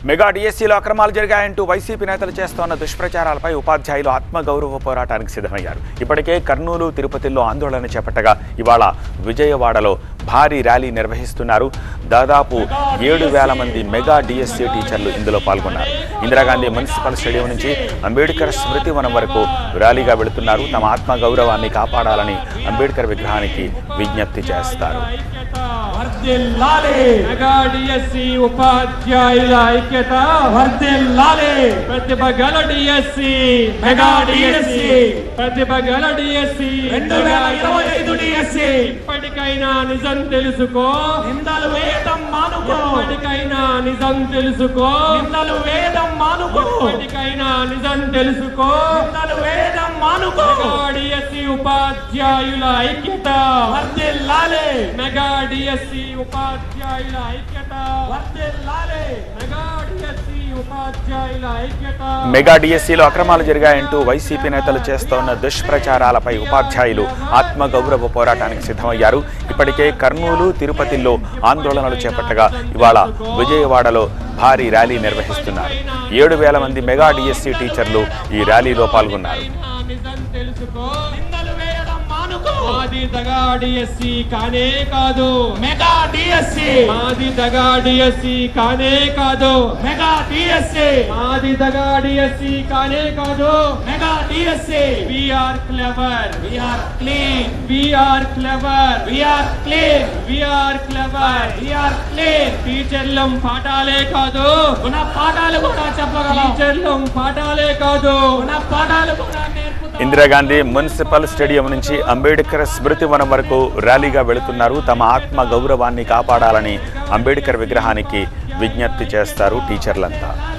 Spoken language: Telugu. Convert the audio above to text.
మెగా డిఎస్సీలో అక్రమాలు జరిగాయంటూ వైసీపీ నేతలు చేస్తోన్న దుష్ప్రచారాలపై ఉపాధ్యాయులు ఆత్మగౌరవ పోరాటానికి సిద్ధమయ్యారు. ఇప్పటికే కర్నూలు, తిరుపతిలో ఆందోళన చేపట్టగా ఇవాళ విజయవాడలో భారీ ర్యాలీ నిర్వహిస్తున్నారు. దాదాపు 7,000 మంది మెగా డిఎస్సీ టీచర్లు ఇందులో పాల్గొన్నారు. ఇందిరాగాంధీ మున్సిపల్ స్టేడియం నుంచి అంబేద్కర్ స్మృతి వనం వరకు ర్యాలీగా వెళుతున్నారు. తమ ఆత్మగౌరవాన్ని కాపాడాలని అంబేద్కర్ విగ్రహానికి విజ్ఞప్తి చేస్తారు. మెగా డిఎస్సీ ఉపాధ్యాయుల ఐక్యత వర్ధిల్లాలి. ప్రతిభ గల డిఎస్సీ, మెగా డిఎస్సీ, ప్రతిభ గల డిఎస్సీ 2025 డిఎస్సీ. ఇప్పటికైనా నిజం తెలుసుకో, నిందలు వేయడం మానుకో. ఇప్పటికైనా నిజం తెలుసుకో, నిందలు వేయడం మానుకో. ఇప్పటికైనా నిజం తెలుసుకో, నిందలు వేయడం మానుకో. మెగా డిఎస్సీ ఉపాధ్యాయుల ఐక్యత వర్ధిల్లాలి. మెగా డిఎస్సీ ఉపాధ్యాయుల ఐక్యత వర్ధిల్లాలి. మెగా డిఎస్సీ ఉపాధ్యాయుల ఐక్యత. మెగా డిఎస్సీలో అక్రమాలు జరిగాయంటూ వైసీపీ నేతలు చేస్తోన్న దుష్ప్రచారాలపై ఉపాధ్యాయులు ఆత్మగౌరవ పోరాటానికి సిద్ధమయ్యారు. ఇప్పటికే కర్నూలు, తిరుపతిలో ఆందోళనలు చేపట్టగా ఇవాళ విజయవాడలో భారీ ర్యాలీ నిర్వహిస్తున్నారు. 7,000 మంది మెగా డిఎస్సీ టీచర్లు ఈ ర్యాలీలో పాల్గొన్నారు. మాది దగా డిఎస్సీ కానే కాదు, మెగా డిఎస్సీ. మాది దగా డిఎస్సీ కానే కాదు, మెగా డిఎస్సీ. మాది దగా డిఎస్సీ కానే కాదు, mega DSC. We are clever, we are clean. We are clever, we are clean. We are clever, we are clean. టీచర్లం పాఠాలే కాదు, మన పాఠాలు కూడా చెప్పగలం. టీచర్లం పాఠాలే కాదు, మన పాఠాలు కూడా నేర్పుతాం. ఇందిరాగాంధీ మున్సిపల్ స్టేడియం నుంచి అంబేద్కర్ స్మృతి వనం వరకు ర్యాలీగా వెళుతున్నారు. తమ ఆత్మ గౌరవాన్ని కాపాడాలని అంబేద్కర్ విగ్రహానికి విజ్ఞప్తి చేస్తారు టీచర్లంతా.